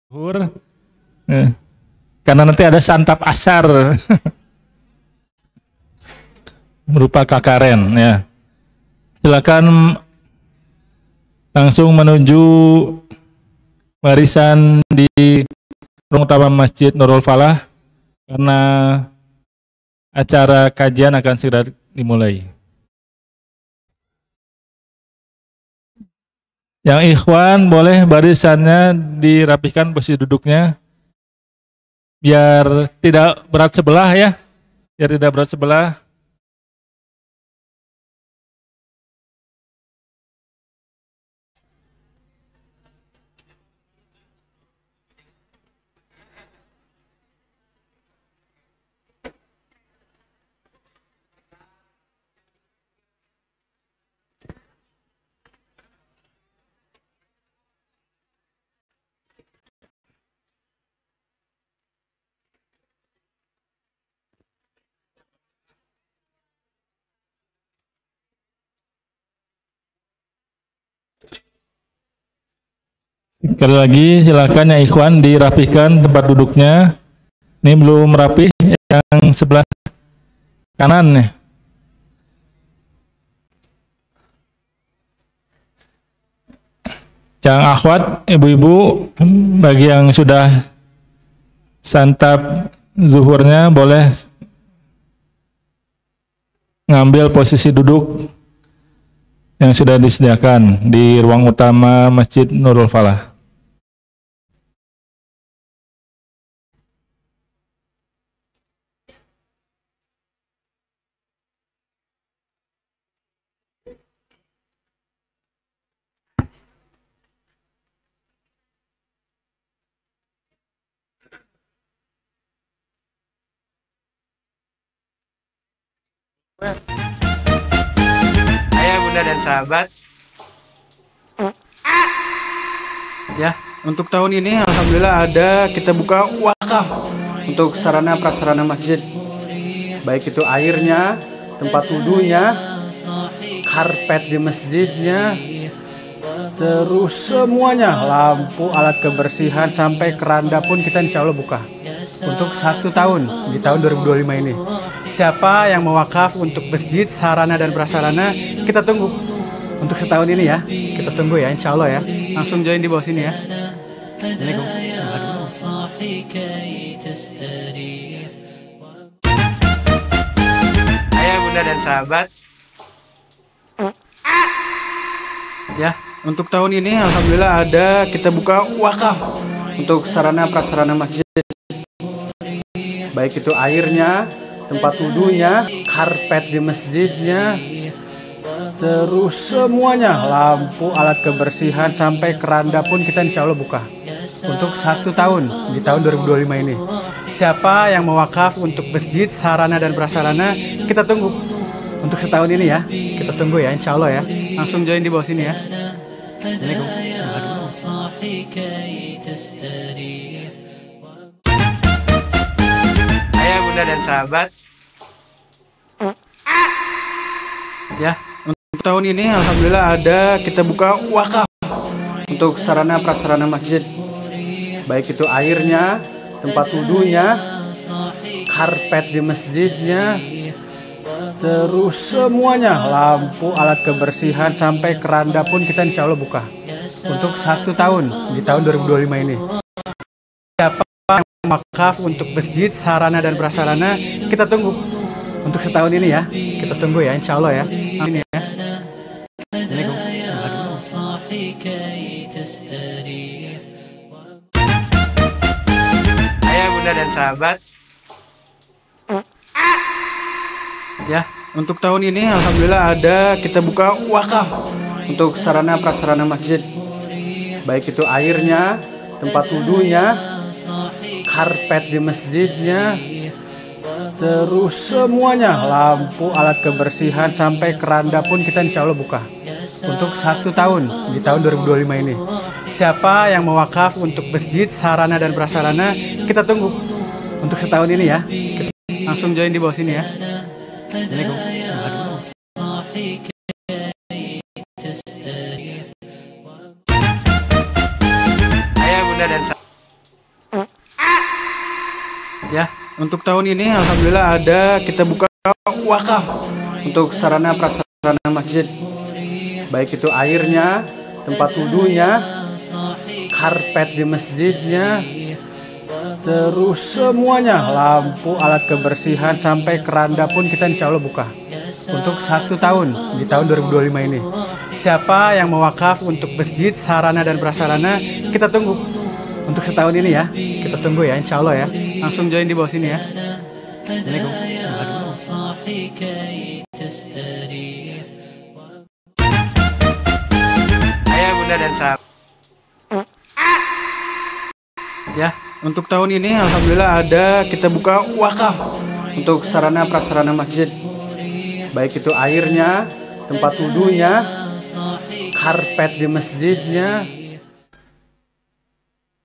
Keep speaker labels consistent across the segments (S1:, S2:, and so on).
S1: Zuhur, eh, karena nanti ada santap asar berupa kakaren ya. Silakan langsung menuju barisan di ruang utama Masjid Nurul Falah karena acara kajian akan segera dimulai. Yang ikhwan boleh barisannya dirapihkan posisi duduknya biar tidak berat sebelah ya, biar tidak berat sebelah. Sekali lagi silakan ya ikhwan dirapihkan tempat duduknya. Ini belum rapih yang sebelah kanan nih. Yang akhwat, ibu-ibu, bagi yang sudah santap zuhurnya boleh ngambil posisi duduk yang sudah disediakan di ruang utama Masjid Nurul Falah.
S2: Ayah, bunda, dan sahabat. Ya, untuk tahun ini alhamdulillah ada kita buka wakaf untuk sarana prasarana masjid. Baik itu airnya, tempat wudhunya, karpet di masjidnya, terus semuanya, lampu, alat kebersihan, sampai keranda pun kita insya Allah buka. Untuk 1 tahun, di tahun 2025 ini. Siapa yang mewakaf untuk masjid, sarana dan prasarana, kita tunggu. Untuk setahun ini ya, kita tunggu ya, insya Allah ya. Langsung join di bawah sini ya. Assalamualaikum. Ayah, bunda, dan sahabat. Ya, untuk tahun ini alhamdulillah ada kita buka wakaf untuk sarana prasarana masjid. Baik itu airnya, tempat wudhunya, karpet di masjidnya, terus semuanya, lampu, alat kebersihan, sampai keranda pun kita insya Allah buka. Untuk 1 tahun, di tahun 2025 ini. Siapa yang mewakaf untuk masjid, sarana dan prasarana, kita tunggu. Untuk setahun ini ya, kita tunggu ya, insya Allah ya. Langsung join di bawah sini ya. Assalamualaikum. Ayah, bunda, dan sahabat. Ya, untuk tahun ini alhamdulillah ada kita buka wakaf untuk sarana prasarana masjid. Baik itu airnya, tempat wudhunya, karpet di masjidnya, terus semuanya, lampu, alat kebersihan, sampai keranda pun kita insya Allah buka. Untuk 1 tahun, di tahun 2025 ini. Siapa yang wakaf untuk masjid, sarana dan prasarana, kita tunggu. Untuk setahun ini ya, kita tunggu ya, insya Allah ya. Amin ya. Assalamualaikum. Ayah, bunda, dan sahabat. Ya, untuk tahun ini alhamdulillah ada kita buka wakaf untuk sarana prasarana masjid. Baik itu airnya, tempat wudhunya, karpet di masjidnya, terus semuanya, lampu, alat kebersihan, sampai keranda pun kita insya Allah buka. Untuk 1 tahun, di tahun 2025 ini. Siapa yang mewakaf untuk masjid, sarana dan prasarana, kita tunggu. Untuk setahun ini ya. Kita langsung join di bawah sini ya. Assalamualaikum. Ayah, bunda, dan sahabat. Ya, untuk tahun ini alhamdulillah ada kita buka wakaf untuk sarana prasarana masjid. Baik itu airnya, tempat wudhunya, karpet di masjidnya, terus semuanya, lampu, alat kebersihan, sampai keranda pun kita insya Allah buka untuk 1 tahun di tahun 2025 ini. Siapa yang mau wakaf untuk masjid, sarana dan prasarana, kita tunggu untuk setahun ini ya. Kita tunggu ya, insya Allah ya. Langsung join di bawah sini ya. Assalamualaikum. Ayah, bunda dan sahabat. Ya, untuk tahun ini alhamdulillah ada kita buka wakaf untuk sarana prasarana masjid. Baik itu airnya, tempat wudhunya, karpet di masjidnya.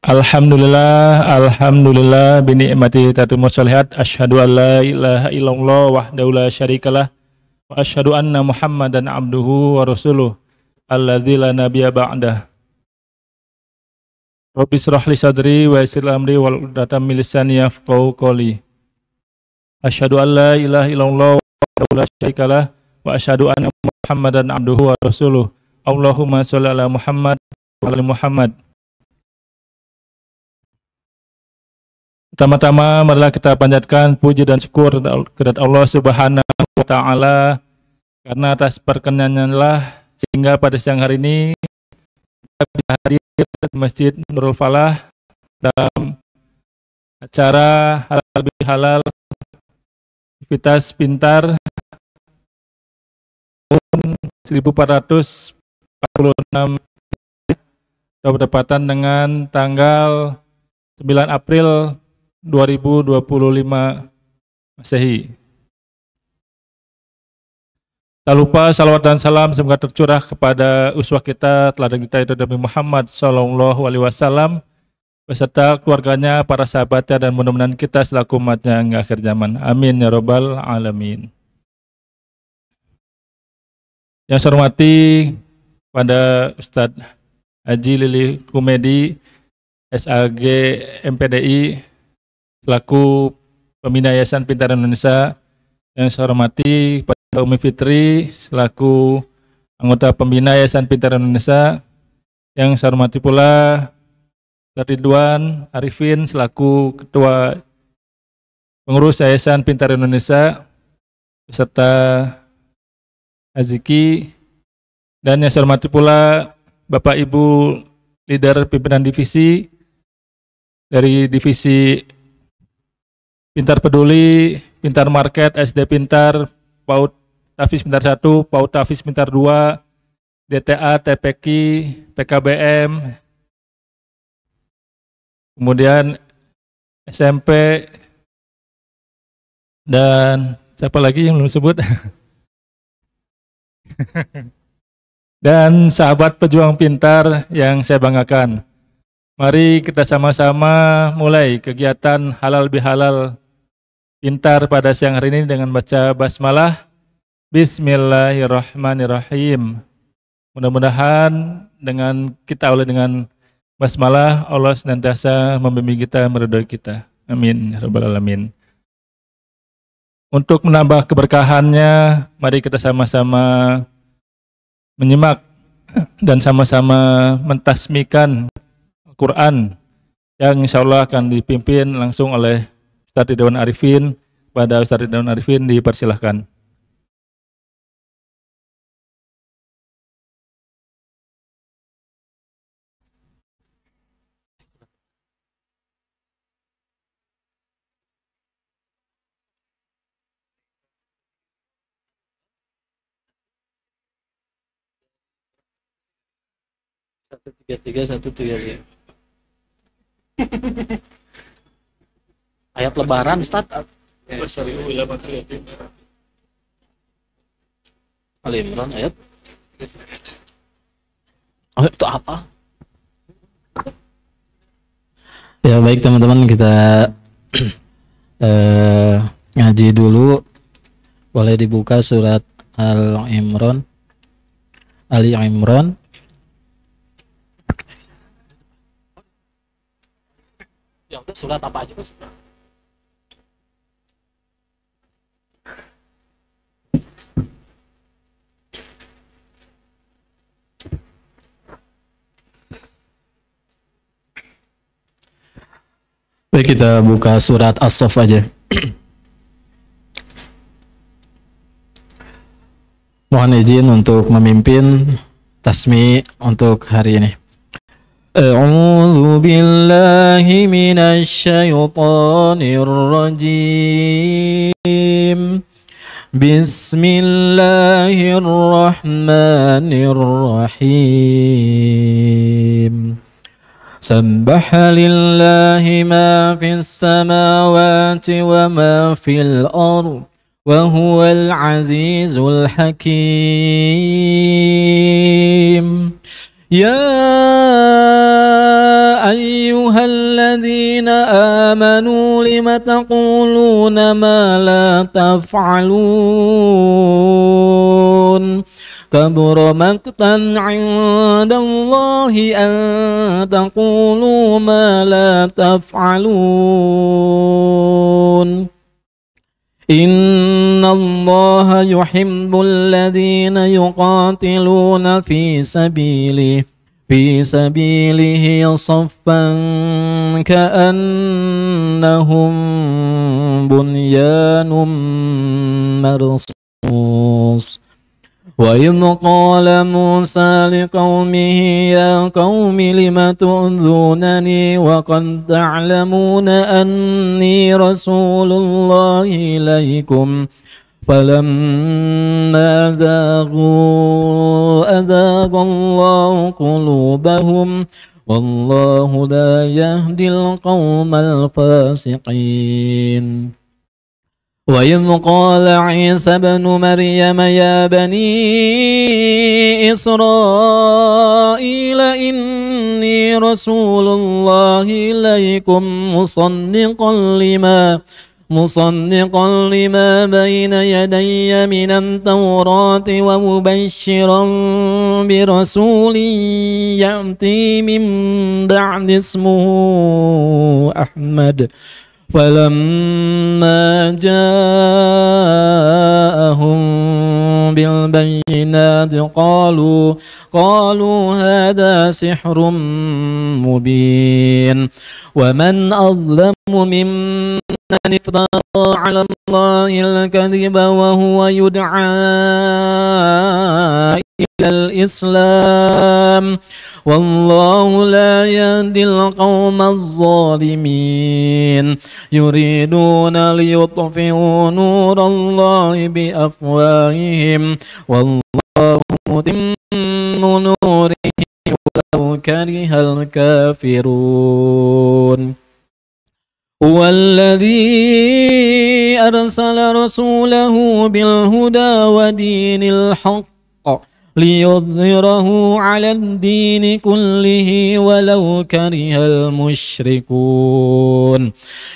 S1: Alhamdulillah, alhamdulillah binikmati tatimmu sholihat. Asyhadu an la ilaha illallah wahdahu la syarikalah wa asyhadu anna Muhammadan abduhu wa rasuluh alladzi la nabiyya ba'dah. Rabbi shrah li sadri wa yassir amri wahlul min lisani yafqahu qawli. Asyhadu an la ilaha illallah wahdahu la syarikalah wa asyhadu anna Muhammadan abduhu wa rasuluh. Allahumma sholli ala Muhammad wa ala Muhammad. Pertama-tama marilah kita panjatkan puji dan syukur kepada Allah Subhanahu wa taala karena atas perkenanannya sehingga pada siang hari ini kita bisa hadir di Masjid Nurul Falah dalam acara halal bihalal aktivitas pintar tahun 1446 atau bertepatan dengan tanggal 9 April 2025 Masehi. Tak lupa salawat dan salam semoga tercurah kepada uswah kita, teladan kita itu Nabi Muhammad Sallallahu Alaihi Wasallam beserta keluarganya, para sahabatnya, dan mudah-mudahan kita selaku umatnya hingga akhir zaman. Amin ya robbal alamin. Yang saya hormati pada Ustadz Haji Lili Kumedi, SAG MPDI, selaku Pembina Yayasan Pintar Indonesia. Yang saya hormati pada Umi Fitri, selaku anggota Pembina Yayasan Pintar Indonesia. Yang saya hormati pula Ridwan Arifin, selaku Ketua Pengurus Yayasan Pintar Indonesia, beserta Aziki. Dan yang saya hormati pula Bapak Ibu leader pimpinan divisi dari divisi Pintar Peduli, Pintar Market, SD Pintar, PAUD Tafis Pintar 1, PAUD Tafis Pintar 2, DTA, TPQ, PKBM, kemudian SMP, dan siapa lagi yang belum disebut? Dan sahabat pejuang pintar yang saya banggakan. Mari kita sama-sama mulai kegiatan halal bihalal pintar pada siang hari ini dengan baca basmalah. Bismillahirrahmanirrahim. Mudah-mudahan dengan kita awali dengan basmalah, Allah senantiasa membimbing kita, meridhoi kita. Amin ya rabbal alamin. Untuk menambah keberkahannya, mari kita sama-sama menyimak dan sama-sama mentasmikan Al-Quran yang insya Allah akan dipimpin langsung oleh Ustadz Ridwan Arifin. Pada Ustadz Ridwan Arifin dipersilahkan.
S3: Satu tiga. Ayat Lebaran, Ustaz. Ali Imran ayat. Oh, itu apa? Ya baik teman-teman, kita ngaji dulu. Boleh dibuka surat Al-Imran. Ali Imran. Ya udah, surat apa aja Mas? Baik, kita buka surat As-Saff aja. Mohon izin untuk memimpin tasmi untuk hari ini. A'udzu billahi minasy syaithanir rajim. Bismillahirrahmanirrahim. Sabbaha lillahi ma fis samawati wa ma fil ardh wa huwal azizul hakim. Ya ayyuhalladzina amanu lima taquluna ma la taf'alun. Kabura maqtan 'indallahi an taqulu ma la taf'alun. Innallaha yuhibbul ladzina yuqatiluna fi sabilihi saffan ka'annahum bunyanun marsus. Wa idh qala Musa liqaumihi ya qaumi lima tu'dhunani wa qad ta'lamuna anni rasulullahi ilaikum falamma zaghu azaghallahu qulubahum wallahu la yahdil qaumal fasiqin. وإذ قال عيسى ابن مريم يا بني إسرائيل إني رسول الله إليكم مصدقا لما بين يدي من التوراة ومبشرا برسول يأتي من بعد اسمه أحمد. فلما جاءهم بالبينات قالوا هذا سحر مبين. ومن أظلم ممن افترى على الله الكذب وهو يدعى إلى الإسلام والله لا يهدي القوم الظالمين. يريدون ليطفئوا نور الله بأفواههم والله متم نوره ولو كره الكافرون. هو الذي أرسل رسوله بالهدى ودين الحق ليظهره على الدين كله ولو كره المشركون.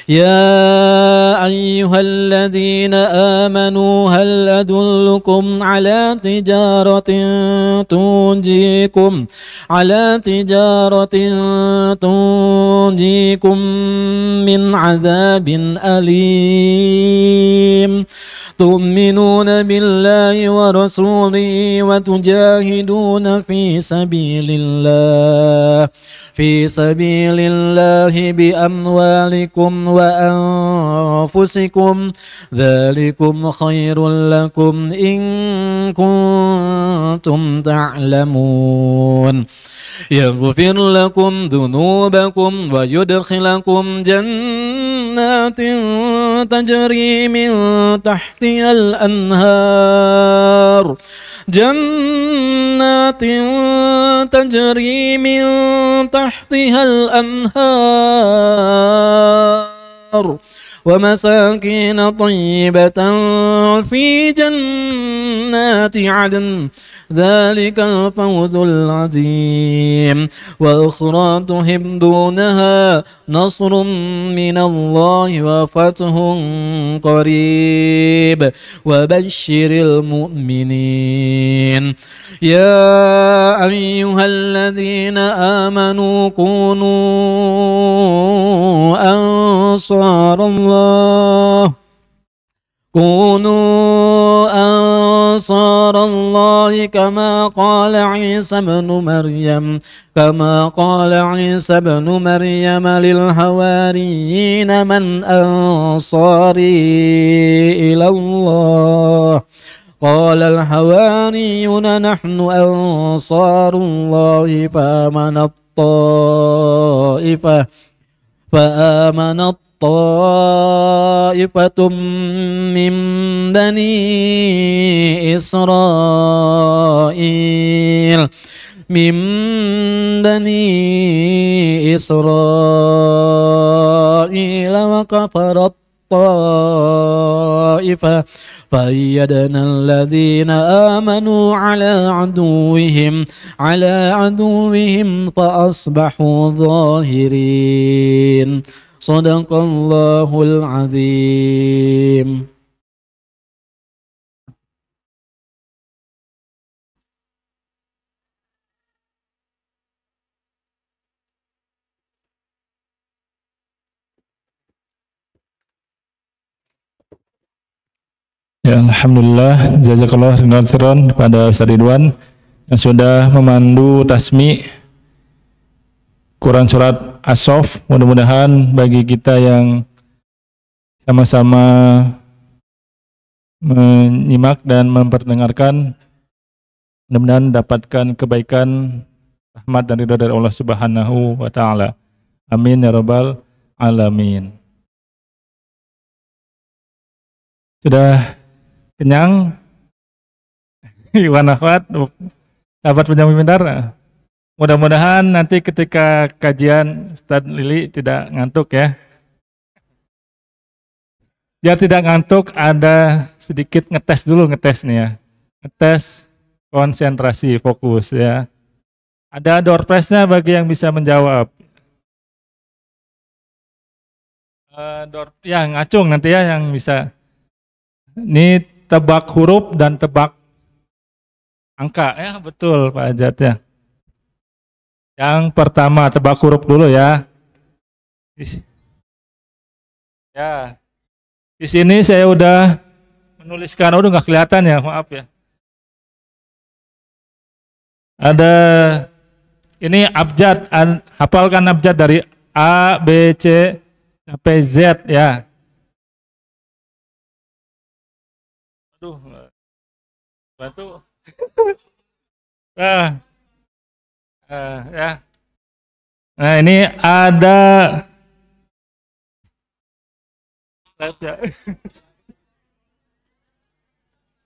S3: يا أيها الذين آمنوا هل أدلكم على تجارة تنجيكم من عذاب أليم. تؤمنون بالله ورسوله وتجاهدون في سبيل الله بأموالكم وأنفسكم ذلكم خير لكم إن كنتم تعلمون. يغفر لكم ذنوبكم ويدخلكم جنات تجري من تحتها الأنهار ومساكين طيبة في جنات عدن ذلك الفوز العظيم. وأخرى تحبونها نصر من الله وفتح قريب وبشر المؤمنين. يا أيها الذين آمنوا كونوا أنصار أنصار الله كما قال عيسى بن مريم للحواريين من أنصاري إلى الله قال الحواريون نحن أنصار الله فآمنت طائفة من بني إسرائيل وكفرت طائفة فأيدنا الذين آمنوا على عدوهم فأصبحوا ظاهرين صدق الله العظيم.
S1: Ya, alhamdulillah, jazakallah khairan kepada Ustaz Ridwan yang sudah memandu tasmi Quran surat As-Saff. Mudah-mudahan bagi kita yang sama-sama menyimak dan memperdengarkan, mudah-mudahan dapatkan kebaikan, rahmat dan ridha dari Allah Subhanahu wa taala. Amin ya rabbal alamin. Sudah kenyang? Iwan akhwat, sahabat penjamin pintar. Mudah-mudahan nanti ketika kajian Ustaz Lili tidak ngantuk ya. Biar tidak ngantuk, ada sedikit ngetes nih ya. Ngetes konsentrasi, fokus ya. Ada door prize-nya bagi yang bisa menjawab. Ya ngacung nanti ya yang bisa. Ini tebak huruf dan tebak angka ya, betul Pak Ajat ya. Yang pertama tebak huruf dulu ya. Ya. Di sini saya udah menuliskan, udah nggak kelihatan ya, maaf ya. Ada ini abjad, hafalkan abjad dari A, B, C sampai Z ya. Aduh, bantu. Ya. Nah ini ada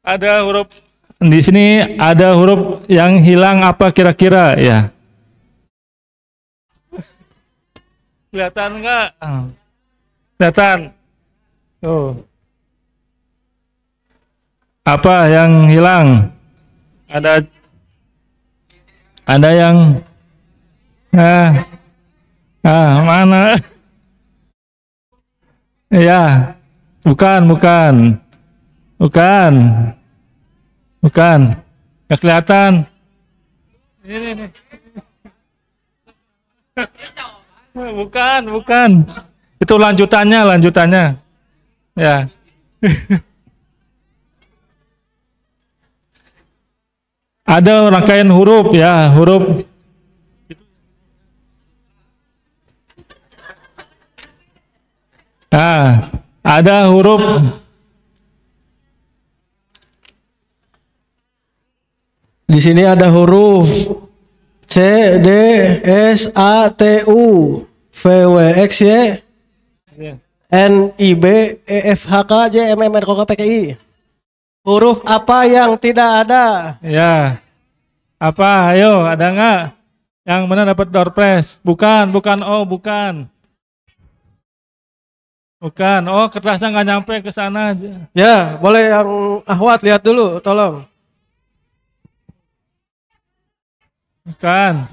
S1: ada huruf di sini, ada huruf yang hilang apa kira-kira ya? Kelihatan nggak? Kelihatan. Tuh. Apa yang hilang? Ada yang mana? Ya, bukan. Nggak kelihatan. Ini. Bukan. Itu lanjutannya. Ya. Ada rangkaian huruf ya, huruf. Nah, ada huruf.
S2: Di sini ada huruf C, D, S, A, T, U, V, W, X, Y, N, I, B, E, F, H, K, J, M, N, R, K, P, Q, I. Huruf apa yang tidak ada?
S1: Ya. Apa? Ayo, ada nggak? Yang mana dapat door prize? Bukan. Oh, bukan. Oh, kertasnya nggak nyampe ke sana aja.
S2: Ya, boleh yang Ahwat lihat dulu, tolong.
S1: Bukan.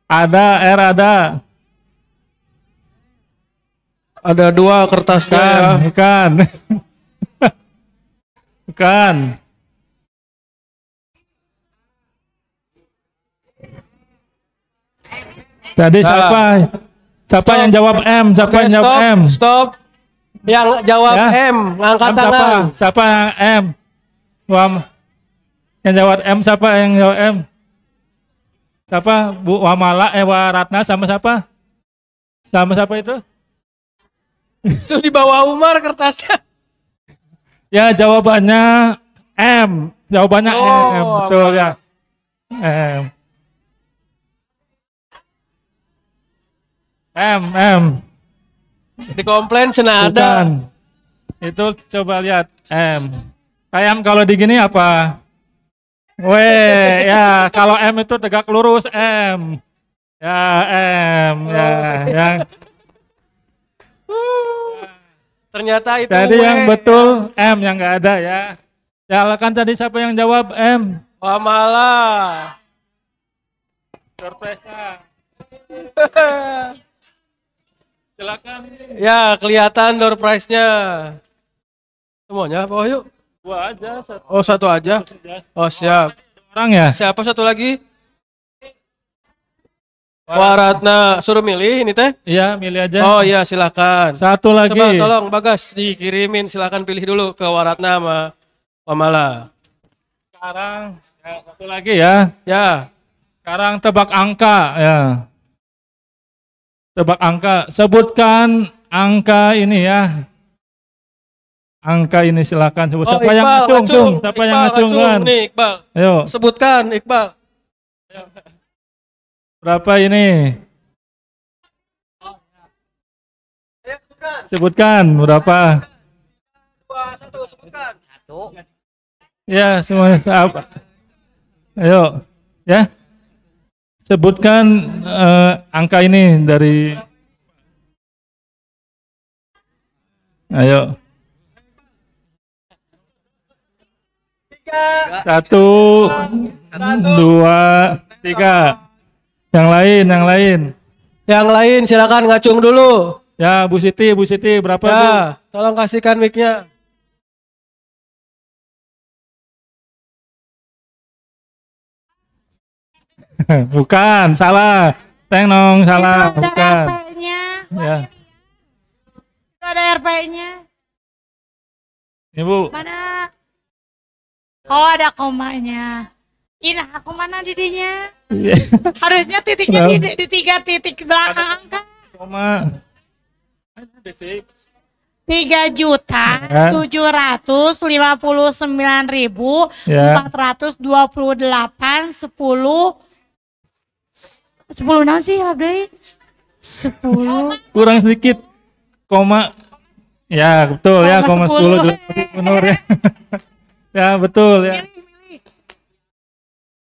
S1: Ada, R ada.
S2: Ada dua kertasnya ya.
S1: Bukan. Bukan. Tadi siapa? Siapa yang jawab M? Siapa yang jawab M?
S2: Stop.
S4: Yang jawab
S1: Ya.
S4: M, ngangkat
S1: M
S4: tangan.
S1: Siapa yang M? Yang jawab M siapa yang jawab M? Siapa? Bu Wamala, Waratna sama siapa? Sama siapa itu?
S4: Itu di bawah Umar kertasnya.
S1: Ya jawabannya M. Jawabannya
S4: Oh,
S1: M. Betul ya. M. M.
S4: Di komplain cenah ada.
S1: Bukan. Itu coba lihat M. Kayak kalau di gini apa? Weh, ya kalau M itu tegak lurus M. Ya M, ya yang.
S4: Ternyata itu
S1: Jadi
S4: W.
S1: yang betul M yang nggak ada ya. Ya kan tadi siapa yang jawab M?
S4: Wah malah.
S1: Surprise-nya. Silakan.
S4: Ya kelihatan door prize-nya. Semuanya apa yuk?
S1: Dua aja. Satu.
S4: Oh satu aja. Oh siap.
S1: Orang ya?
S4: Siapa satu lagi? Waratna, suruh milih ini teh.
S1: Iya, milih aja.
S4: Oh iya silakan.
S1: Satu lagi.
S4: Coba tolong Bagas dikirimin, silakan pilih dulu ke Waratna sama Wamala.
S1: Sekarang ya, satu lagi ya.
S4: Ya.
S1: Sekarang tebak angka ya. Tebak angka. Sebutkan angka ini ya. Angka ini silakan sebut. Siapa yang ngacung? Siapa yang ngacung kan?
S4: Nih Iqbal.
S1: Ayo.
S4: Sebutkan Iqbal.
S1: Berapa ini?
S4: Ayo sebutkan.
S1: Sebutkan berapa?
S4: 2, 1 sebutkan.
S1: Ya, semuanya apa? Ayo, ya. Sebutkan angka ini dari. Ayo.
S4: 3,
S1: 1, 2, 3. Yang lain.
S4: Yang lain silakan ngacung dulu.
S1: Ya, Bu Siti berapa Bu?
S4: Ya, tolong kasihkan mic-nya.
S1: Bukan, salah. Tenong, salah,
S5: Itu ada
S1: bukan.
S5: RP-nya.
S1: Ya,
S5: Itu ada RP-nya.
S1: Ibu.
S5: Mana? Oh, ada komanya. Ini aku mana didinya?
S1: Iya.
S5: Harusnya titiknya
S1: Kenapa?
S5: di 3 titik belakang angka.
S1: Koma.
S5: 3.079.428 10 nanti sih Abdai 10
S1: Kurang sedikit. Koma. Ya, betul ya, koma 10 Nur ya. Ya, betul ya.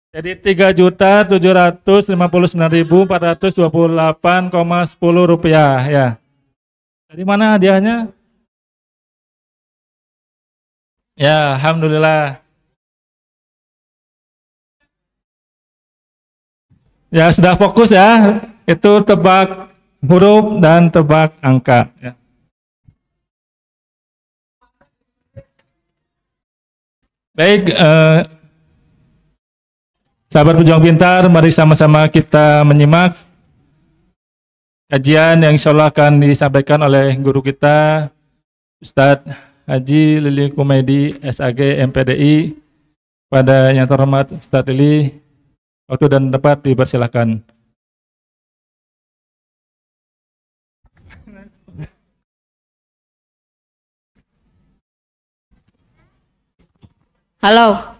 S1: Jadi 3.759.428,10 rupiah ya. Dari mana hadiahnya? Ya, alhamdulillah. Ya, sudah fokus ya. Itu tebak huruf dan tebak angka ya. Baik, sahabat pejuang pintar, mari sama-sama kita menyimak kajian yang insya Allah akan disampaikan oleh guru kita, Ustadz Haji Lili Kumaidi, SAG MPDI. Pada yang terhormat Ustadz Lili, waktu dan tempat dipersilakan.
S5: Halo.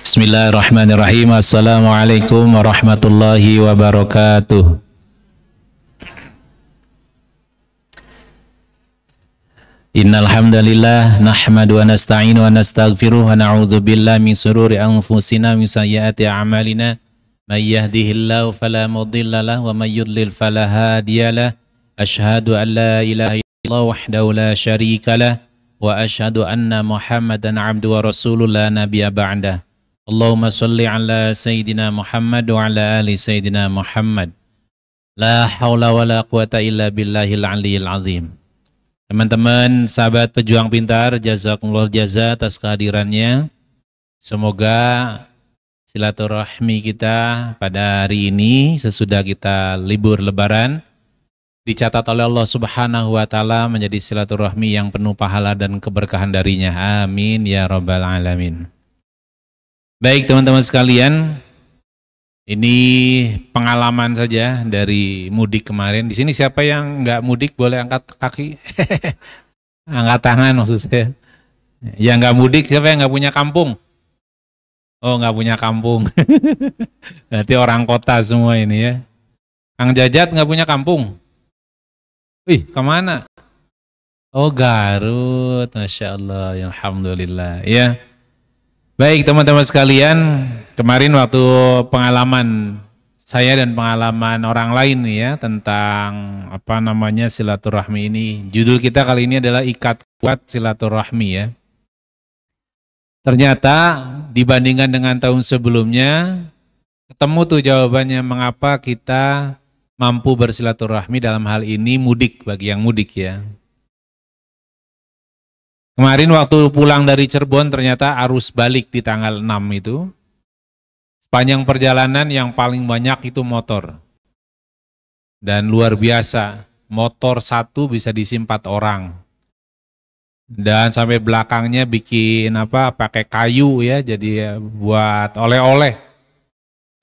S3: Bismillahirrahmanirrahim. Assalamualaikum warahmatullahi wabarakatuh. Innal hamdalillah nahmadu wa nasta'inu wa nastaghfiruh wa na'udzu billahi min shururi anfusina min sayyiati a'malina may yahdihillahu fala mudilla lahu wa may yudlil fala hadiyalah. Asyhadu an la ilaha illallah wahdahu la syarika lah wa asyhadu anna Muhammadan abdu wa rasulun la nabiyya ba'dah. Allahumma sholli ala Sayyidina Muhammad wa ala ali Sayyidina Muhammad. La haula wa la quwata illa billahil aliyyil azim. Teman-teman sahabat pejuang pintar, jazakumullah jaza atas kehadirannya. Semoga silaturahmi kita pada hari ini sesudah kita libur lebaran dicatat oleh Allah Subhanahu wa taala menjadi silaturahmi yang penuh pahala dan keberkahan darinya. Amin ya rabbal alamin. Baik teman-teman sekalian, ini pengalaman saja dari mudik kemarin. Di sini siapa yang nggak mudik boleh angkat kaki? Angkat tangan maksud saya. Yang nggak mudik siapa yang nggak punya kampung? Oh, nggak punya kampung. Berarti orang kota semua ini ya. Kang Jajat nggak punya kampung? Wih, kemana? Oh, Garut. Masya Allah, alhamdulillah. Ya. Baik teman-teman sekalian, kemarin waktu pengalaman saya dan pengalaman orang lain nih ya tentang apa namanya silaturahmi ini. Judul kita kali ini adalah ikat kuat silaturahmi ya. Ternyata dibandingkan dengan tahun sebelumnya, ketemu tuh jawabannya mengapa kita mampu bersilaturahmi dalam hal ini mudik bagi yang mudik ya. Kemarin waktu pulang dari Cirebon ternyata arus balik di tanggal 6 itu. Sepanjang perjalanan yang paling banyak itu motor. Dan luar biasa, motor satu bisa diisi 4 orang. Dan sampai belakangnya bikin apa pakai kayu ya, jadi buat oleh-oleh.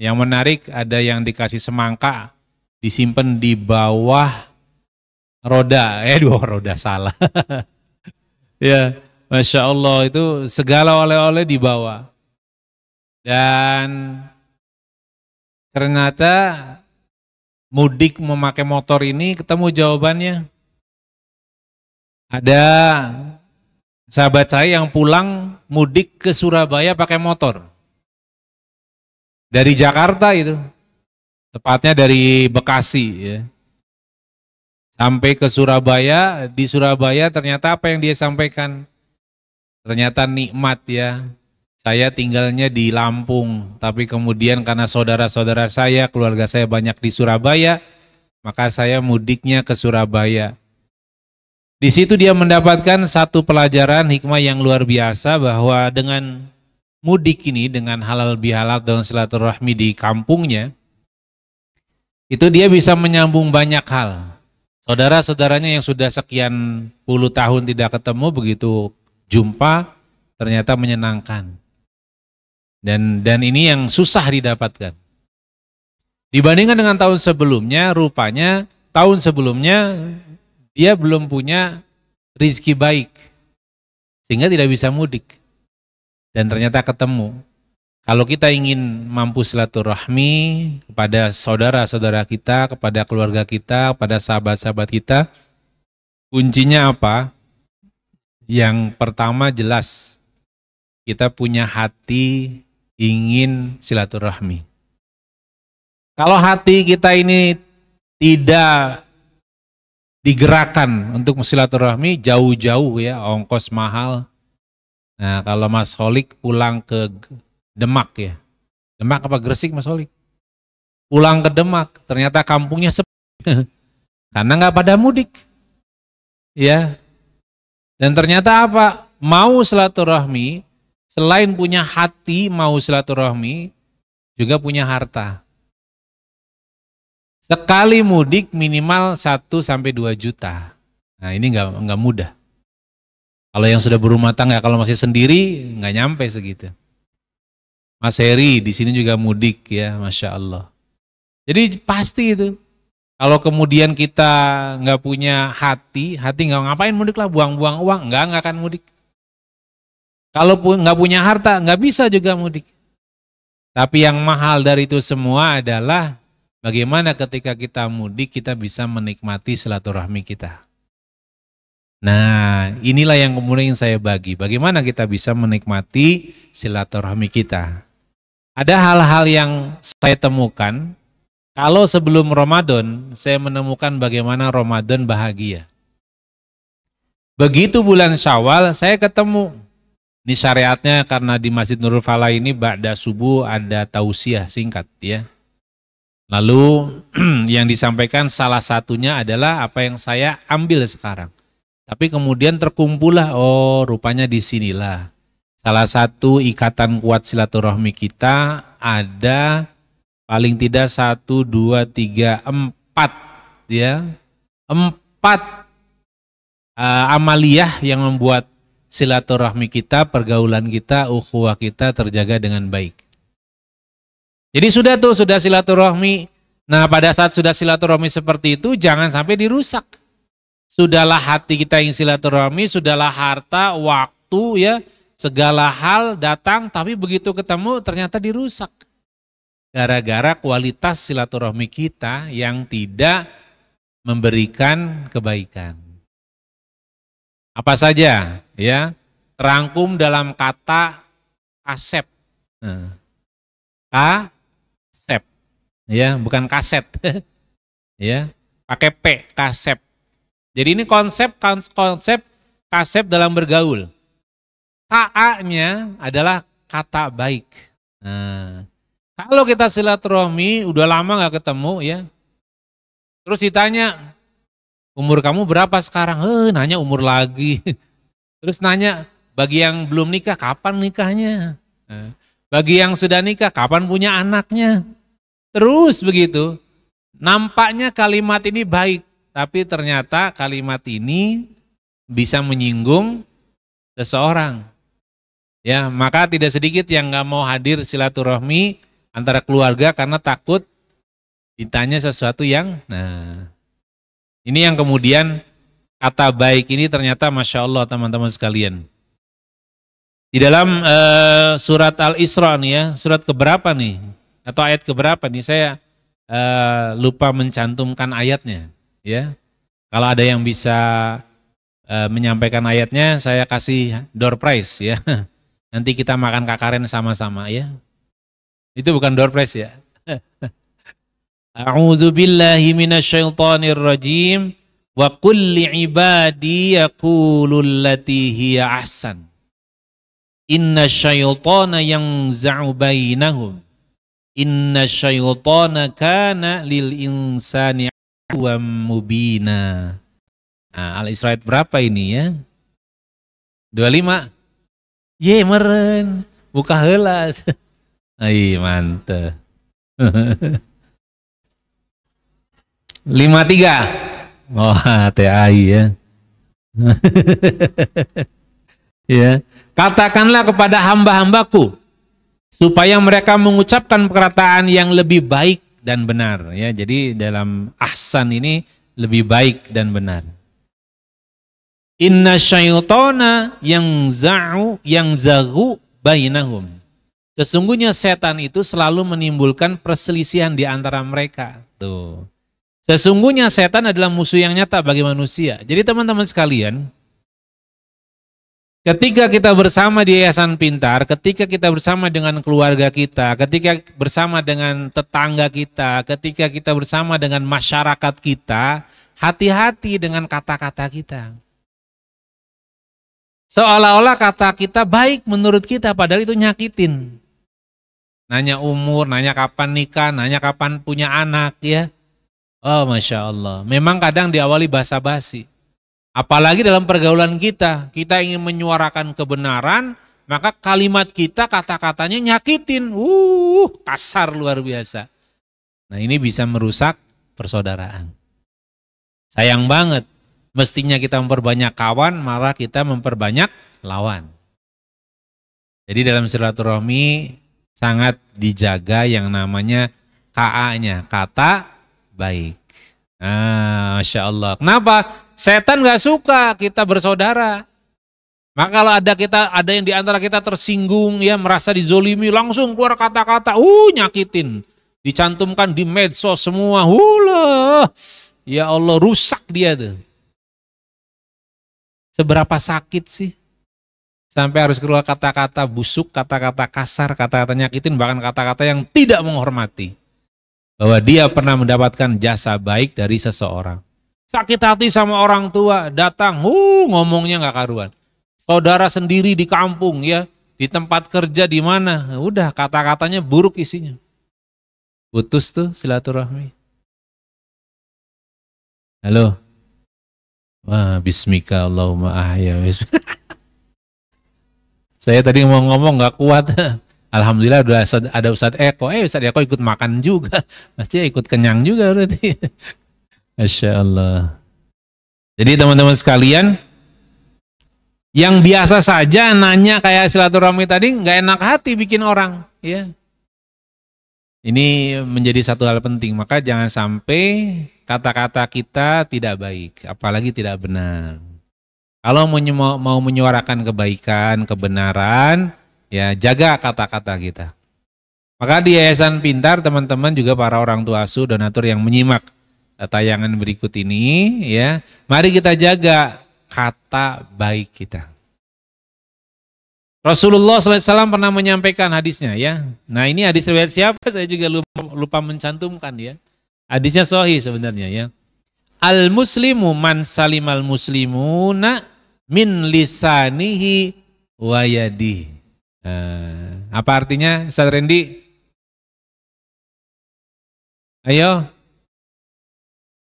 S3: Yang menarik ada yang dikasih semangka disimpan di bawah roda, dua roda salah. Ya, Masya Allah itu segala oleh-oleh dibawa. Dan ternyata mudik memakai motor ini ketemu jawabannya. Ada sahabat saya yang pulang mudik ke Surabaya pakai motor. Dari Jakarta itu. Tepatnya dari Bekasi ya. Sampai ke Surabaya, di Surabaya ternyata apa yang dia sampaikan? Ternyata nikmat ya. Saya tinggalnya di Lampung, tapi kemudian karena saudara-saudara saya, keluarga saya banyak di Surabaya, maka saya mudiknya ke Surabaya. Di situ dia mendapatkan satu pelajaran hikmah yang luar biasa bahwa dengan mudik ini, dengan halal bihalal dan silaturahmi di kampungnya, itu dia bisa menyambung banyak hal. Saudara-saudaranya yang sudah sekian puluh tahun tidak ketemu begitu jumpa ternyata menyenangkan. Dan ini yang susah didapatkan. Dibandingkan dengan tahun sebelumnya, rupanya tahun sebelumnya dia belum punya rezeki baik. Sehingga tidak bisa mudik. Dan ternyata ketemu. Kalau kita ingin mampu silaturahmi kepada saudara-saudara kita, kepada keluarga kita, kepada sahabat-sahabat kita, kuncinya apa? Yang pertama jelas, kita punya hati ingin silaturahmi. Kalau hati kita ini tidak digerakkan untuk silaturahmi, jauh-jauh ya, ongkos mahal. Nah, kalau Mas Holik pulang ke Demak ya. Demak apa Gresik Mas Holik? Pulang ke Demak, ternyata kampungnya sepi. Karena nggak pada mudik. Ya. Dan ternyata apa? Mau silaturahmi, selain punya hati mau silaturahmi, juga punya harta. Sekali mudik minimal 1-2 juta. Nah, ini nggak mudah. Kalau yang sudah berumah tangga, kalau masih sendiri nggak nyampe segitu. Mas Heri di sini juga mudik ya, Masya Allah. Jadi pasti itu. Kalau kemudian kita nggak punya hati nggak ngapain mudik lah, buang-buang uang, nggak akan mudik. Kalau nggak punya harta, nggak bisa juga mudik. Tapi yang mahal dari itu semua adalah bagaimana ketika kita mudik kita bisa menikmati silaturahmi kita. Nah, inilah yang kemudian saya bagi. Bagaimana kita bisa menikmati silaturahmi kita. Ada hal-hal yang saya temukan. Kalau sebelum Ramadan, saya menemukan bagaimana Ramadan bahagia. Begitu bulan Syawal saya ketemu. Ini syariatnya karena di Masjid Nurul Falah ini ba'da subuh ada tausiah singkat ya. Lalu yang disampaikan salah satunya adalah apa yang saya ambil sekarang. Tapi kemudian terkumpullah, oh rupanya disinilah. Salah satu ikatan kuat silaturahmi kita ada paling tidak 1, 2, 3, 4 ya. 4 amaliyah yang membuat silaturahmi kita, pergaulan kita, ukhuwah kita terjaga dengan baik. Jadi sudah silaturahmi. Nah pada saat sudah silaturahmi seperti itu jangan sampai dirusak. Sudahlah hati kita yang silaturahmi, sudahlah harta, waktu ya, segala hal datang tapi begitu ketemu ternyata dirusak. Gara-gara kualitas silaturahmi kita yang tidak memberikan kebaikan. Apa saja ya? Terangkum dalam kata kasep. Kasep. Ya, bukan kaset. Ya, pakai P, kasep. Jadi ini konsep kasep dalam bergaul. KA-nya adalah kata baik. Nah, kalau kita silaturahmi udah lama nggak ketemu ya, terus ditanya umur kamu berapa sekarang? Nanya umur lagi. Terus nanya bagi yang belum nikah kapan nikahnya? Bagi yang sudah nikah kapan punya anaknya? Terus begitu. Nampaknya kalimat ini baik, tapi ternyata kalimat ini bisa menyinggung seseorang. Ya, maka tidak sedikit yang nggak mau hadir silaturahmi antara keluarga karena takut ditanya sesuatu yang, nah ini yang kemudian kata baik ini ternyata Masya Allah teman-teman sekalian. Di dalam surat Al-Isra nih ya, surat keberapa nih? Atau ayat keberapa nih? Saya lupa mencantumkan ayatnya. Ya, kalau ada yang bisa menyampaikan ayatnya, saya kasih door prize ya. Nanti kita makan kakaren sama-sama ya. Itu bukan door prize ya. A'udzu billahi minasyaitonir rajim wa qul li'ibadi yaqulul lati hiya ahsan. Inna syaitana yanza'u bainahum. Inna syaitana kana lil insani aduwwan mubina. Nah, Al-Isra berapa ini ya? 25. Ye meren, buka heula. Ai mantep. 53. Wah, TAI ya. Ya, katakanlah kepada hamba-hambaku supaya mereka mengucapkan perkataan yang lebih baik dan benar ya. Jadi dalam ahsan ini lebih baik dan benar. Inna syaitana yang zagu bainahum. Sesungguhnya setan itu selalu menimbulkan perselisihan di antara mereka. Tuh. Sesungguhnya setan adalah musuh yang nyata bagi manusia. Jadi teman-teman sekalian, ketika kita bersama di Yayasan Pintar, ketika kita bersama dengan keluarga kita, ketika bersama dengan tetangga kita, ketika kita bersama dengan masyarakat kita, hati-hati dengan kata-kata kita. Seolah-olah kata kita baik menurut kita, padahal itu nyakitin. Nanya umur, nanya kapan nikah, nanya kapan punya anak ya. Oh Masya Allah, memang kadang diawali basa-basi. Apalagi dalam pergaulan kita ingin menyuarakan kebenaran, maka kalimat kita, kata-katanya nyakitin. Kasar luar biasa. Nah ini bisa merusak persaudaraan. Sayang banget. Mestinya kita memperbanyak kawan, malah kita memperbanyak lawan. Jadi dalam silaturahmi sangat dijaga yang namanya KA-nya, kata baik. Nah, Masya Allah. Kenapa? Setan gak suka kita bersaudara. Maka kalau ada yang di antara kita tersinggung, ya merasa dizolimi, langsung keluar kata-kata, nyakitin. Dicantumkan di medsos semua. Ya Allah, rusak dia tuh. Seberapa sakit sih sampai harus keluar kata-kata busuk, kata-kata kasar, kata-kata nyakitin, bahkan kata-kata yang tidak menghormati bahwa dia pernah mendapatkan jasa baik dari seseorang. Sakit hati sama orang tua, datang, ngomongnya nggak karuan. Saudara sendiri di kampung ya, di tempat kerja di mana, udah kata-katanya buruk isinya. Putus tuh silaturahmi. Halo. Wah, bismika Allahumma ahya. Saya tadi mau ngomong nggak kuat. Alhamdulillah udah ada Ustadz Eko. Ustadz Eko ikut makan juga. Pasti ikut kenyang juga berarti. Masya Allah. Jadi teman-teman sekalian, yang biasa saja nanya kayak silaturahmi tadi nggak enak hati bikin orang, ya. Ini menjadi satu hal penting. Maka jangan sampai kata-kata kita tidak baik, apalagi tidak benar. Kalau mau menyuarakan kebaikan, kebenaran, ya jaga kata-kata kita. Maka di Yayasan Pintar, teman-teman juga para orang tua asuh, donatur yang menyimak tayangan berikut ini, ya, mari kita jaga kata baik kita. Rasulullah SAW pernah menyampaikan hadisnya, ya. Nah ini hadis riwayat siapa? Saya juga lupa mencantumkan, ya. Hadisnya sahih sebenarnya, ya. Al muslimu man salimal muslimuna min lisanihi wa yadihi. Apa artinya, Ustaz Randy? Ayo.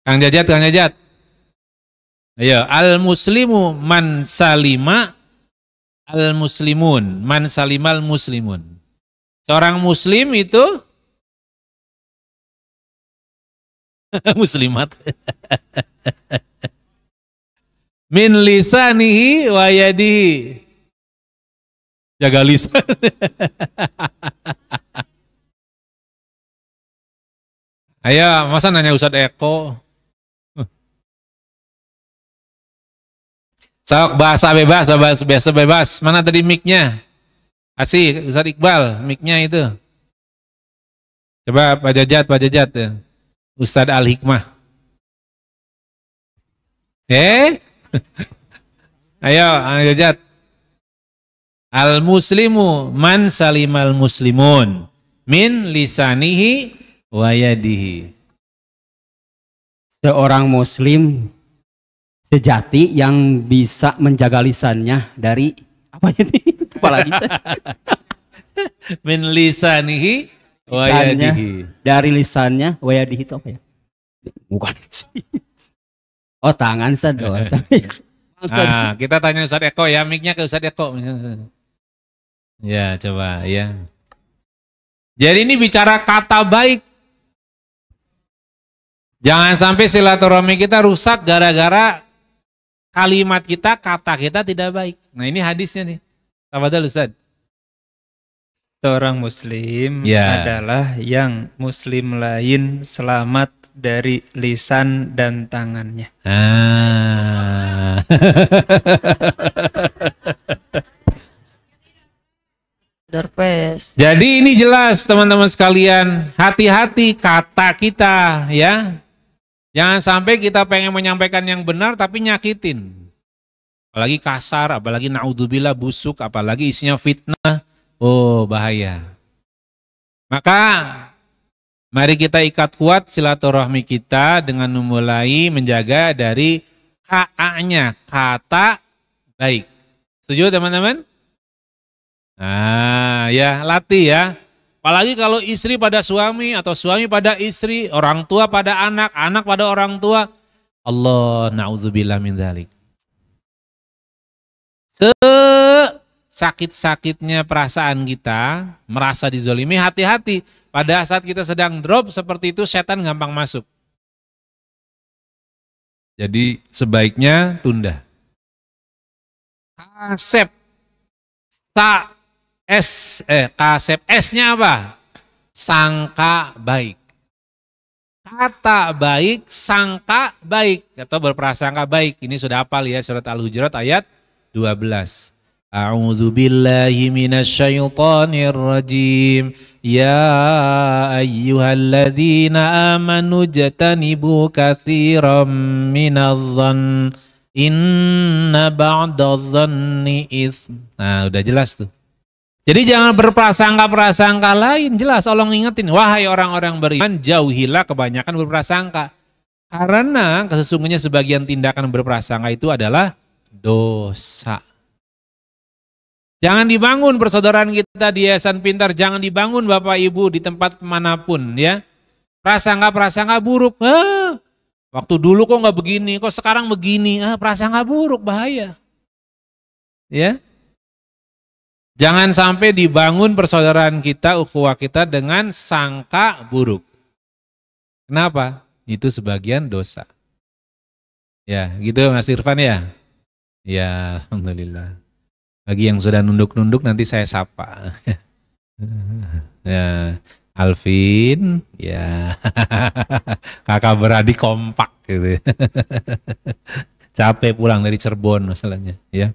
S3: Kang Jajat. Ayo, al muslimu man salima al muslimun, man salimal muslimun. Seorang muslim itu muslimat. Min lisanihi wa yadihi. Jaga lisan. Ayo, masa nanya Ustadz Eko? Sok bahasa bebas. Mana tadi mic-nya? Kasih Ustadz Iqbal, mic-nya itu. Coba Pak Jajat. Ustadz Al-Hikmah. Ayo, Jajat. Al-muslimu man salimal muslimun min lisanihi wa yadihi.
S2: Seorang muslim sejati yang bisa menjaga lisannya dari apa ini? Apalagi
S3: min lisanihi wa yadihi.
S2: Dari lisannya wa yadihi itu apa ya? Bukan sih. Oh, tangan saja.
S3: Nah, kita tanya Ustadz Eko ya, mic-nya ke Ustadz Eko. Ya, coba ya. Jadi ini bicara kata baik. Jangan sampai silaturahmi kita rusak gara-gara kalimat kita, kata kita tidak baik. Nah ini hadisnya nih. Tafadhol Ustaz.
S6: Seorang muslim adalah yang muslim lain selamat dari lisan dan tangannya.
S3: Jadi ini jelas teman-teman sekalian, hati-hati kata kita ya. Jangan sampai kita pengen menyampaikan yang benar tapi nyakitin. Apalagi kasar, apalagi naudzubillah busuk, apalagi isinya fitnah. Oh, bahaya. Maka mari kita ikat kuat silaturahmi kita dengan memulai menjaga dari KA-nya, kata baik. Setuju teman-teman? Nah, ya latih ya. Apalagi kalau istri pada suami atau suami pada istri, orang tua pada anak, anak pada orang tua. Allah na'udzubillah min dzalik. Sakit-sakitnya perasaan kita, merasa dizolimi, hati-hati. Pada saat kita sedang drop seperti itu, setan gampang masuk. Jadi sebaiknya tunda. Kasep S-nya apa? Sangka baik. Kata baik, sangka baik atau berprasangka baik. Ini sudah hafal ya, surat Al-Hujurat ayat 12. A'udzu billahi minasyaitonir rajim. Ya ayyuhalladzina amanu jatanibu katsiran minadh-dhann inna ba'dadh-dhanni itsm. Nah, udah jelas tuh. Jadi jangan berprasangka-prasangka lain. Jelas Allah ngingetin, wahai orang-orang beriman, jauhilah kebanyakan berprasangka. Karena sesungguhnya sebagian tindakan berprasangka itu adalah dosa. Jangan dibangun persaudaraan kita di Yayasan Pintar, jangan dibangun Bapak Ibu di tempat manapun ya. Prasangka-prasangka buruk. Waktu dulu kok nggak begini, kok sekarang begini. Prasangka buruk, bahaya. Ya. Jangan sampai dibangun persaudaraan kita, ukhuwah kita dengan sangka buruk. Kenapa? Itu sebagian dosa. Ya, gitu Mas Irfan ya? Ya, alhamdulillah. Bagi yang sudah nunduk-nunduk nanti saya sapa. Ya, Alvin, ya. Kakak beradik kompak gitu. Capek pulang dari Cirebon masalahnya, ya.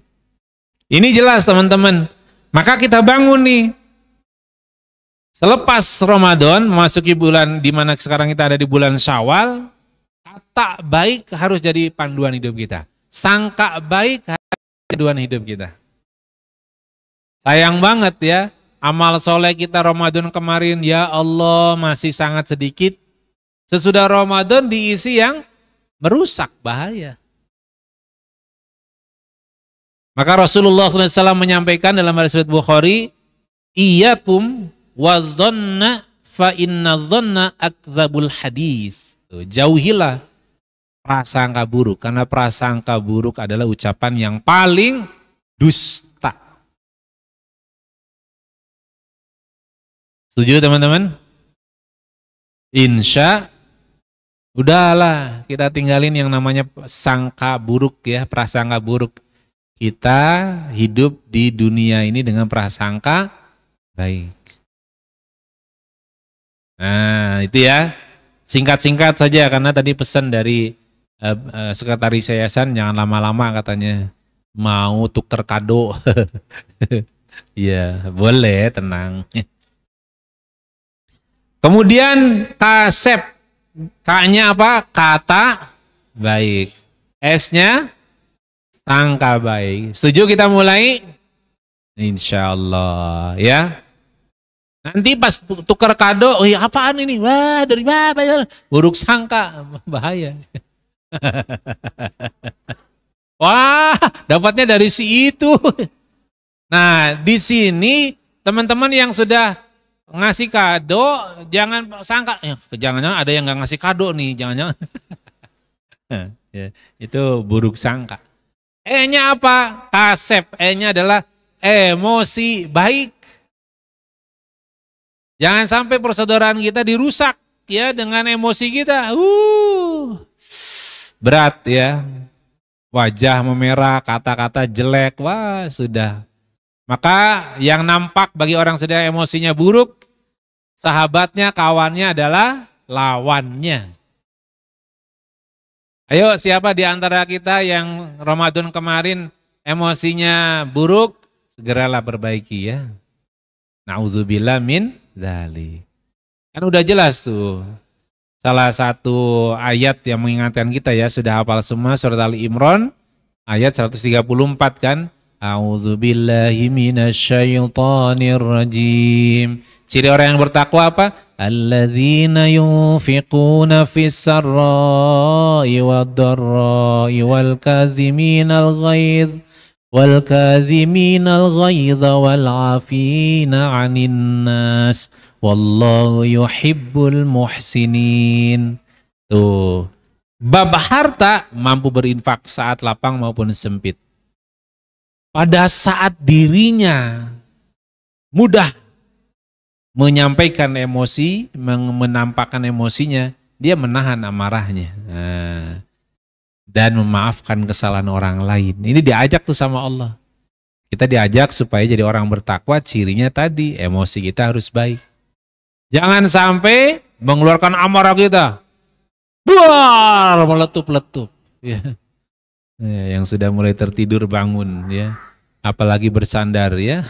S3: Ini jelas teman-teman. Maka kita bangun nih. Selepas Ramadan, memasuki bulan di mana sekarang kita ada di bulan Syawal, kata baik harus jadi panduan hidup kita. Sangka baik harus jadi panduan hidup kita. Sayang banget ya, amal soleh kita Ramadan kemarin, ya Allah masih sangat sedikit. Sesudah Ramadan diisi yang merusak, bahaya. Maka Rasulullah SAW menyampaikan dalam hadis riwayat Bukhari, "Iyyakum wadh-dhanna fa inna dhanna akdzabul hadis." Jauhilah prasangka buruk, karena prasangka buruk adalah ucapan yang paling dusta. Setuju teman-teman? Insya udahlah kita tinggalin yang namanya sangka buruk ya, prasangka buruk. Kita hidup di dunia ini dengan prasangka baik. Nah itu ya, singkat-singkat saja karena tadi pesan dari sekretaris yayasan jangan lama-lama katanya, mau tuker kado. Ya boleh, tenang. Kemudian kasep, K-nya apa? Kata baik. S-nya sangka baik. Setuju kita mulai? Insya Allah ya. Nanti pas tukar kado, oh ya apaan ini? Wah dari apa? Buruk sangka, bahaya. Wah dapatnya dari si itu. Nah di sini teman-teman yang sudah ngasih kado, jangan sangka, jangan-jangan ada yang nggak ngasih kado nih, jangan-jangan. Ya, itu buruk sangka. E-nya apa? Kasep. E-nya adalah emosi baik. Jangan sampai persaudaraan kita dirusak ya dengan emosi kita. Berat ya. Wajah memerah, kata-kata jelek, wah sudah. Maka yang nampak bagi orang sudah emosinya buruk, sahabatnya, kawannya adalah lawannya. Ayo siapa di antara kita yang Ramadan kemarin emosinya buruk, segeralah perbaiki ya. Na'udzubillah min dzalik. Kan udah jelas tuh. Salah satu ayat yang mengingatkan kita ya, sudah hafal semua surat Ali Imran ayat 134 kan. A'udzubillahi minasyaitonir rajim. Ciri orang yang bertakwa apa? Alladzina yunfiquna fis sarra'i wad-dharra'i wal kaziminal ghaidh wal 'afina 'anil nas wallahu yuhibbul muhsinin. Tuh. Bab harta mampu berinfak saat lapang maupun sempit. Pada saat dirinya mudah menyampaikan emosi, menampakkan emosinya, dia menahan amarahnya dan memaafkan kesalahan orang lain. Ini diajak tuh sama Allah. Kita diajak supaya jadi orang bertakwa, cirinya tadi emosi kita harus baik. Jangan sampai mengeluarkan amarah kita, buar meletup-letup. Ya. Ya, yang sudah mulai tertidur bangun ya, apalagi bersandar ya.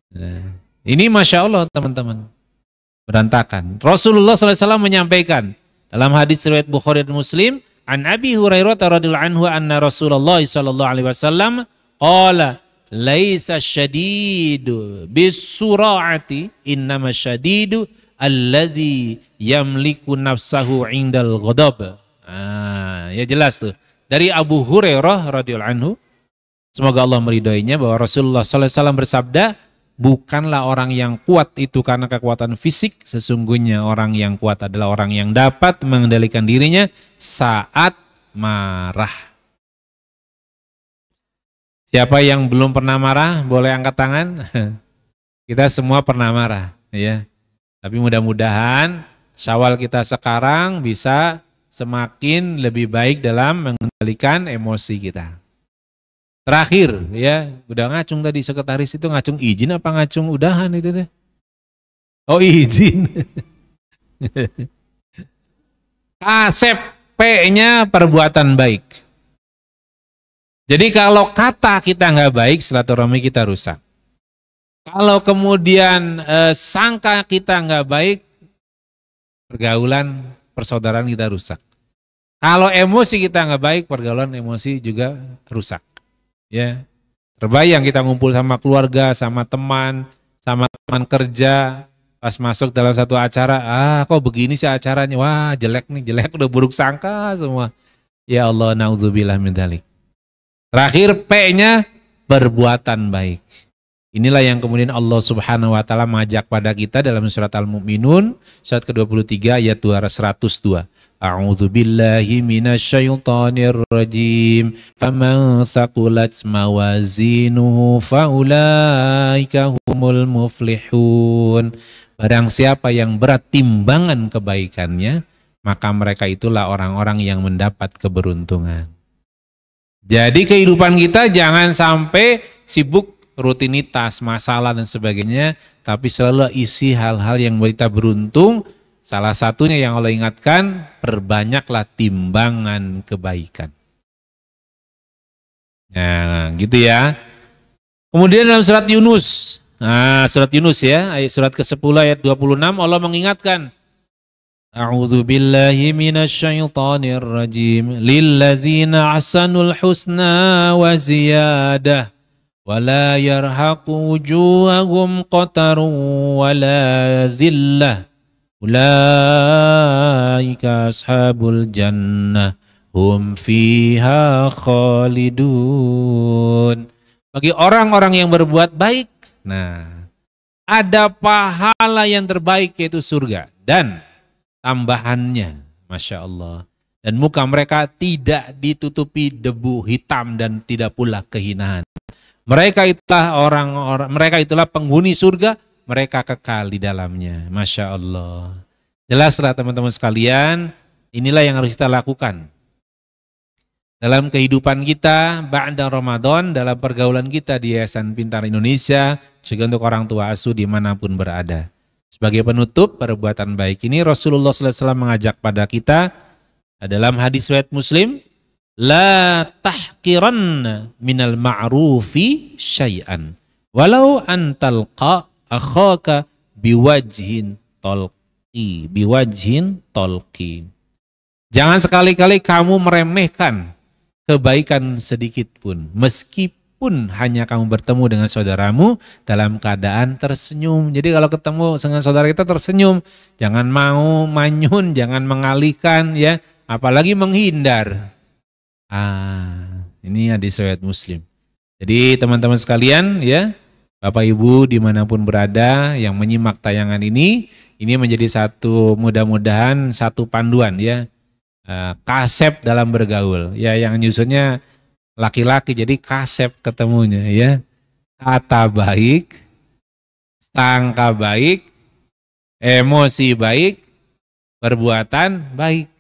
S3: Nah, ini Masya Allah teman-teman, berantakan. Rasulullah SAW menyampaikan dalam hadis riwayat Bukhari dan Muslim, an Abi Hurairah radhiyallahu anhu anna Rasulullah sallallahu alaihi wasallam qala laisa syadidu bisura'ati innama syadidu alladhi yamliku nafsahu indal ghadab. Ya jelas tuh. Dari Abu Hurairah radhiyallahu anhu, semoga Allah meridhoinya, bahwa Rasulullah SAW bersabda, bukanlah orang yang kuat itu karena kekuatan fisik, sesungguhnya orang yang kuat adalah orang yang dapat mengendalikan dirinya saat marah. Siapa yang belum pernah marah, boleh angkat tangan. Kita semua pernah marah, ya. Tapi mudah-mudahan Syawal kita sekarang bisa semakin lebih baik dalam mengendalikan emosi kita. Terakhir, ya, udah ngacung tadi sekretaris itu, ngacung izin apa ngacung udahan itu teh? Oh, izin. Kasep P-nya perbuatan baik. Jadi kalau kata kita nggak baik, silaturahmi kita rusak. Kalau kemudian sangka kita nggak baik, pergaulan persaudaraan kita rusak. Kalau emosi kita nggak baik, pergaulan emosi juga rusak. Ya, terbayang kita ngumpul sama keluarga, sama teman kerja, pas masuk dalam satu acara, kok begini sih acaranya, wah jelek nih, jelek, udah buruk sangka semua. Ya Allah, naudzubillah min dzalik. Terakhir P-nya perbuatan baik. Inilah yang kemudian Allah Subhanahu wa taala mengajak pada kita dalam surat Al-Mu'minun surat ke-23 ayat 102. A'udzu billahi minasyaitonir rajim. Faman thaqulat mawazinuhu faulaika humul muflihun. Barang siapa yang berat timbangan kebaikannya, maka mereka itulah orang-orang yang mendapat keberuntungan. Jadi kehidupan kita jangan sampai sibuk rutinitas, masalah dan sebagainya, tapi selalu isi hal-hal yang membuat kita beruntung. Salah satunya yang Allah ingatkan, perbanyaklah timbangan kebaikan. Nah, gitu ya. Kemudian dalam surat Yunus, surat Yunus ya, surat ke-10 ayat 26, Allah mengingatkan, A'udzu billahi minasyaitonir rajim. Lilladzina ahsanul husna wa ziyadah. Wala yarhaqu wujuhahum qatarun wala zillah. Ulaika ashabul jannah hum fiha khalidun. Bagi orang-orang yang berbuat baik, nah, ada pahala yang terbaik yaitu surga dan tambahannya, Masya Allah. Dan muka mereka tidak ditutupi debu hitam dan tidak pula kehinaan. Mereka itulah penghuni surga, mereka kekal di dalamnya. Masya Allah. Jelaslah teman-teman sekalian, inilah yang harus kita lakukan. Dalam kehidupan kita, ba'da Ramadan, dalam pergaulan kita di Yayasan Pintar Indonesia, juga untuk orang tua asuh dimanapun berada. Sebagai penutup perbuatan baik ini, Rasulullah SAW mengajak pada kita, dalam hadis riwayat Muslim, la tahqiranna minal ma'rufi syai'an walau antalqa akhaka biwajhin tolqi. Jangan sekali-kali kamu meremehkan kebaikan sedikit pun, meskipun hanya kamu bertemu dengan saudaramu dalam keadaan tersenyum. Jadi kalau ketemu dengan saudara kita tersenyum, jangan mau manyun, jangan mengalihkan, ya, apalagi menghindar. Ini hadis riwayat Muslim. Jadi teman-teman sekalian, ya, Bapak Ibu dimanapun berada yang menyimak tayangan ini menjadi satu, mudah-mudahan satu panduan, ya, kasep dalam bergaul, ya, yang nyusunnya laki-laki, jadi kasep ketemunya, ya, kata baik, sangka baik, emosi baik, perbuatan baik.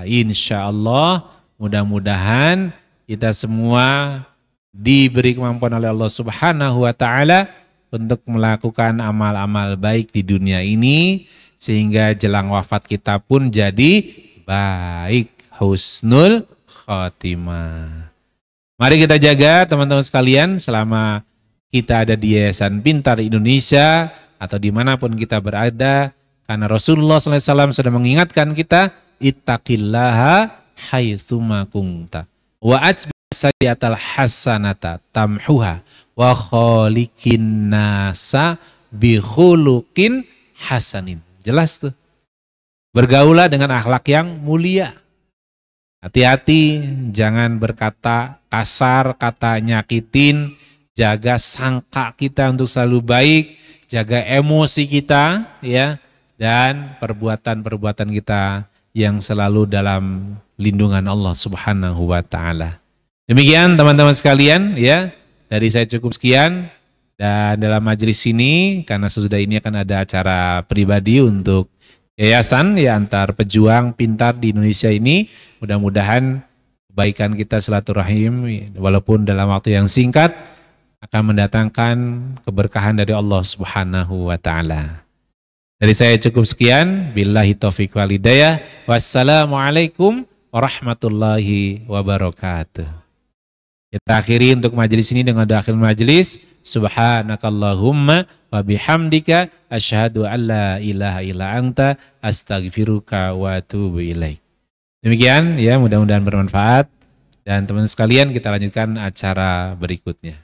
S3: Insya Allah mudah-mudahan kita semua diberi kemampuan oleh Allah Subhanahu wa Ta'ala untuk melakukan amal-amal baik di dunia ini, sehingga jelang wafat kita pun jadi baik, husnul khotimah. Mari kita jaga teman-teman sekalian selama kita ada di Yayasan Pintar Indonesia atau dimanapun kita berada, karena Rasulullah SAW sudah mengingatkan kita, ittaqillaha haitsuma kunta wa atbi sayyatal hasanata tamhuha wa khaliqin nasa bi khuluqin hasanin. Jelas tuh. Bergaulah dengan akhlak yang mulia. Hati-hati, jangan berkata kasar, kata nyakitin, jaga sangka kita untuk selalu baik, jaga emosi kita, ya, dan perbuatan-perbuatan kita yang selalu dalam lindungan Allah Subhanahu wa taala. Demikian teman-teman sekalian, ya, dari saya cukup sekian. Dan dalam majelis ini, karena sesudah ini akan ada acara pribadi untuk yayasan ya antar pejuang pintar di Indonesia ini, mudah-mudahan kebaikan kita silaturahim walaupun dalam waktu yang singkat akan mendatangkan keberkahan dari Allah Subhanahu wa taala. Dari saya cukup sekian, billahi taufiq wal hidayah. Wassalamualaikum warahmatullahi wabarakatuh. Kita akhiri untuk majelis ini dengan doa akhir majelis. Subhanakallahumma wa bihamdika asyhadu an la ilaha illa anta astaghfiruka wa atubu ilaik. Demikian ya, mudah-mudahan bermanfaat dan teman sekalian kita lanjutkan acara berikutnya.